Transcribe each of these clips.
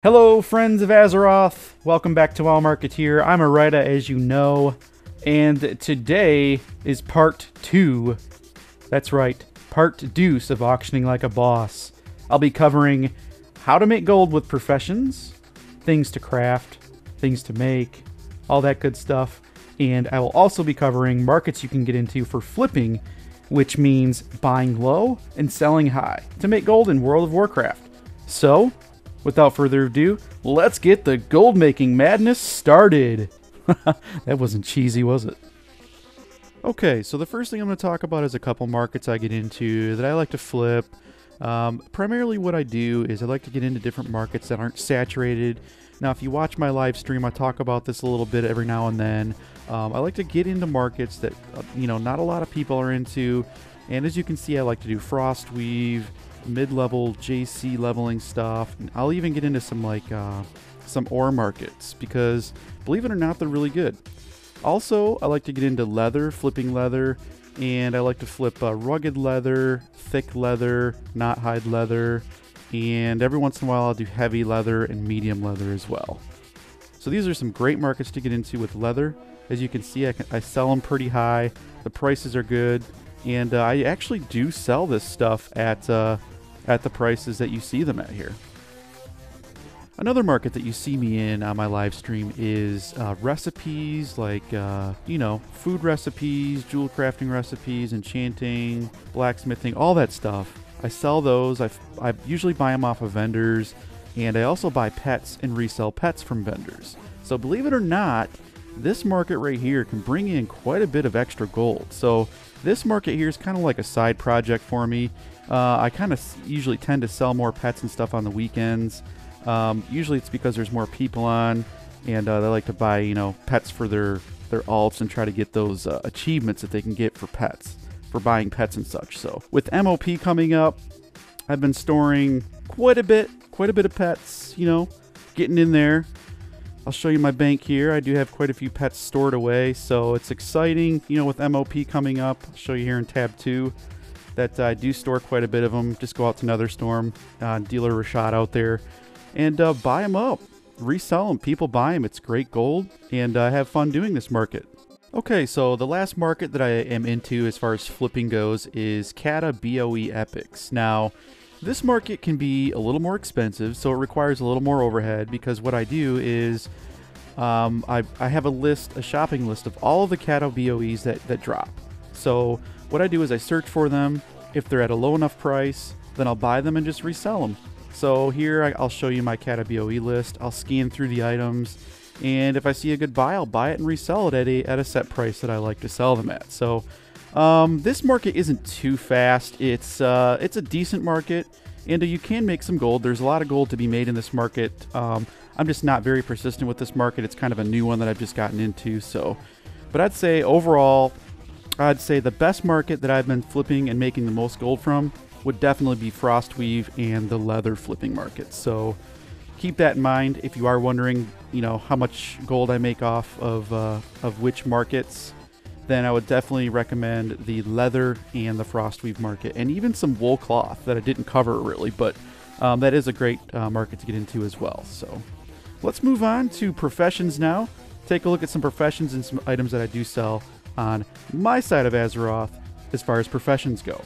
Hello, friends of Azeroth. Welcome back to WoWMarketeer. I'm Arita, as you know, and today is part 2. That's right, part deuce of auctioning like a boss. I'll be covering how to make gold with professions, things to craft, things to make, all that good stuff. And I will also be covering markets you can get into for flipping, which means buying low and selling high to make gold in World of Warcraft. So, without further ado, let's get the gold making madness started. That wasn't cheesy, was it? Okay, so the first thing I'm going to talk about is a couple markets I get into that I like to flip. Primarily what I do is I like to get into different markets that aren't saturated. Now, if you watch my live stream, I talk about this a little bit every now and then. I like to get into markets that, not a lot of people are into. And as you can see, I like to do Frostweave, mid-level JC leveling stuff, and I'll even get into some some ore markets because, believe it or not, they're really good. Also, I like to get into leather, flipping leather, and I like to flip rugged leather, thick leather, not hide leather, and every once in a while I'll do heavy leather and medium leather as well. So these are some great markets to get into with leather. As you can see, I sell them pretty high. The prices are good. And I actually do sell this stuff at the prices that you see them at here. Another market that you see me in on my live stream is recipes, like, food recipes, jewel crafting recipes, enchanting, blacksmithing, all that stuff. I sell those. I usually buy them off of vendors, and I also buy pets and resell pets from vendors. So believe it or not, this market right here can bring in quite a bit of extra gold. So this market here is kind of like a side project for me. I kind of usually tend to sell more pets and stuff on the weekends. Usually it's because there's more people on, and they like to buy, pets for their alts and try to get those achievements that they can get for pets, for buying pets and such. So with MOP coming up, I've been storing quite a bit of pets, getting in there. I'll show you my bank here. I do have quite a few pets stored away, so it's exciting, with MOP coming up. I'll show you here in tab 2 that I do store quite a bit of them. Just go out to Netherstorm, dealer Rashad out there, and buy them up, resell them. People buy them. It's great gold, and I have fun doing this market. Okay, so the last market that I am into as far as flipping goes is Kata BOE Epics. Now, this market can be a little more expensive, so it requires a little more overhead, because what I do is I have a shopping list of all of the Kata BOEs that drop. So what I do is I search for them. If they're at a low enough price, then I'll buy them and just resell them. So here I'll show you my Kata BOE list. I'll scan through the items, and if I see a good buy, I'll buy it and resell it at a set price that I like to sell them at. So this market isn't too fast. It's a decent market, and you can make some gold. There's a lot of gold to be made in this market. I'm just not very persistent with this market. It's kind of a new one that I've just gotten into. So, but I'd say overall, the best market that I've been flipping and making the most gold from would definitely be Frostweave and the leather flipping market. So keep that in mind if you are wondering, how much gold I make off of which markets. Then I would definitely recommend the leather and the Frostweave market, and even some wool cloth that I didn't cover really, but that is a great market to get into as well. So let's move on to professions now. Take a look at some professions and some items that I do sell on my side of Azeroth as far as professions go.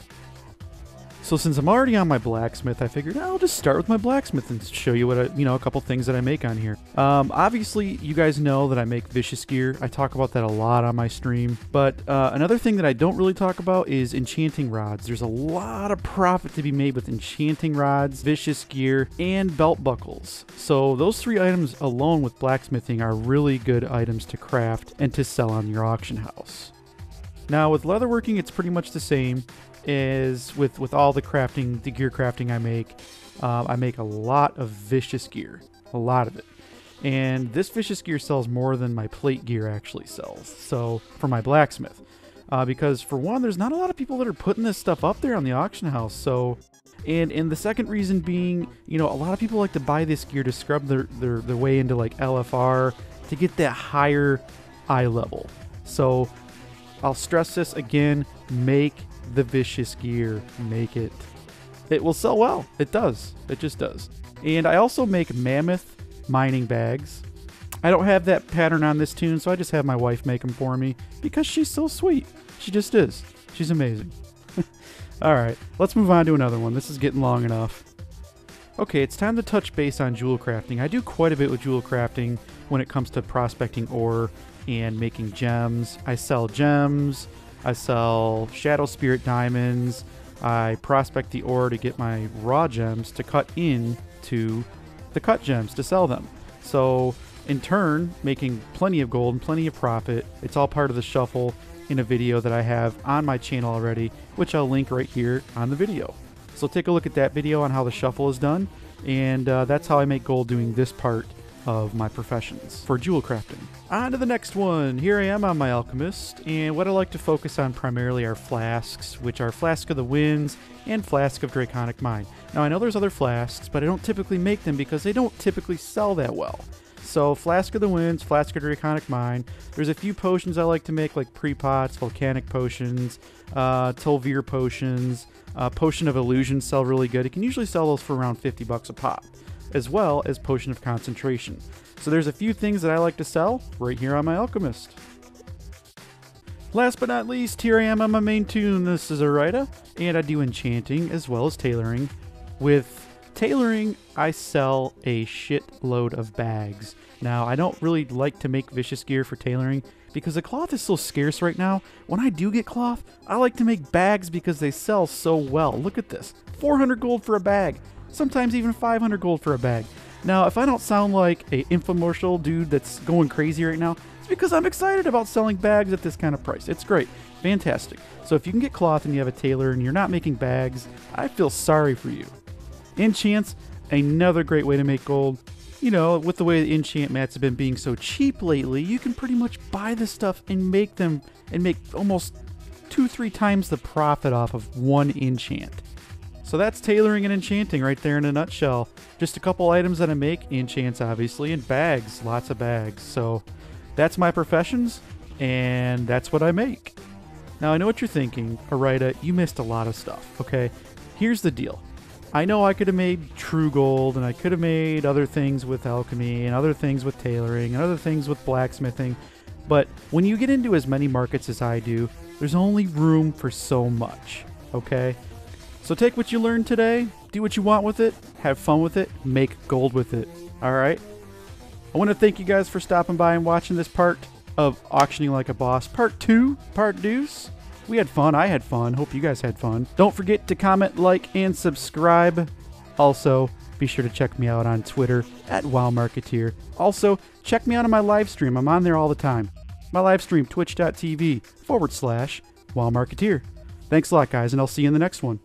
So since I'm already on my blacksmith, I figured I'll just start with my blacksmith and show you what a couple things that I make on here. Obviously, you guys know that I make vicious gear. I talk about that a lot on my stream. But another thing that I don't really talk about is enchanting rods. There's a lot of profit to be made with enchanting rods, vicious gear, and belt buckles. So those 3 items alone with blacksmithing are really good items to craft and to sell on your auction house. Now with leatherworking, it's pretty much the same as with all the gear crafting I make. I make a lot of vicious gear, a lot of it. And this vicious gear sells more than my plate gear actually sells. So for my blacksmith, because for one, there's not a lot of people that are putting this stuff up there on the auction house. So, and the second reason being, a lot of people like to buy this gear to scrub their way into like LFR to get that higher eye level. So I'll stress this again, make the vicious gear, make it. It will sell well. It does. It just does. And I also make mammoth mining bags. I don't have that pattern on this tune, so I just have my wife make them for me because she's so sweet. She just is. She's amazing. Alright, let's move on to another one. This is getting long enough. Okay, it's time to touch base on jewel crafting. I do quite a bit with jewel crafting when it comes to prospecting ore and making gems. I sell gems. I sell Shadow Spirit diamonds. I prospect the ore to get my raw gems to cut into the cut gems to sell them. So, in turn, making plenty of gold and plenty of profit. It's all part of the shuffle in a video that I have on my channel already, which I'll link right here on the video. So take a look at that video on how the shuffle is done, and that's how I make gold doing this part of my professions for jewel crafting. On to the next one. Here I am on my Alchemist, and what I like to focus on primarily are flasks, which are Flask of the Winds and Flask of Draconic Mine. Now I know there's other flasks, but I don't typically make them because they don't typically sell that well. So Flask of the Winds, Flask of Draconic Mine. There's a few potions I like to make, like pre-pots, volcanic potions, Tolvir potions, Potion of Illusion sell really good. You can usually sell those for around 50 bucks a pop, as well as Potion of Concentration. So there's a few things that I like to sell right here on my Alchemist. Last but not least, here I am on my main tune. This is Arita, and I do enchanting as well as tailoring. With tailoring, I sell a shitload of bags. Now, I don't really like to make vicious gear for tailoring because the cloth is so scarce right now. When I do get cloth, I like to make bags because they sell so well. Look at this. 400 gold for a bag. Sometimes even 500 gold for a bag. Now, if I don't sound like a infomercial dude that's going crazy right now, it's because I'm excited about selling bags at this kind of price. It's great. Fantastic. So if you can get cloth and you have a tailor and you're not making bags, I feel sorry for you. Enchants, another great way to make gold. You know, with the way the enchant mats have been being so cheap lately, you can pretty much buy this stuff and make them and make almost 2-3 times the profit off of one enchant. So that's tailoring and enchanting right there in a nutshell. Just a couple items that I make, enchants obviously, and bags, lots of bags. So that's my professions, and that's what I make. Now I know what you're thinking, Arita, you missed a lot of stuff, okay? Here's the deal. I know I could have made true gold, and I could have made other things with alchemy, and other things with tailoring, and other things with blacksmithing, but when you get into as many markets as I do, there's only room for so much, okay? So take what you learned today, do what you want with it, have fun with it, make gold with it, alright? I want to thank you guys for stopping by and watching this part of Auctioning Like a Boss, Part 2, Part Deuce. We had fun. I had fun. Hope you guys had fun. Don't forget to comment, like, and subscribe. Also, be sure to check me out on Twitter at WoWMarketeer. Also, check me out on my live stream. I'm on there all the time. My live stream, twitch.tv/WoWMarketeer. Thanks a lot, guys, and I'll see you in the next one.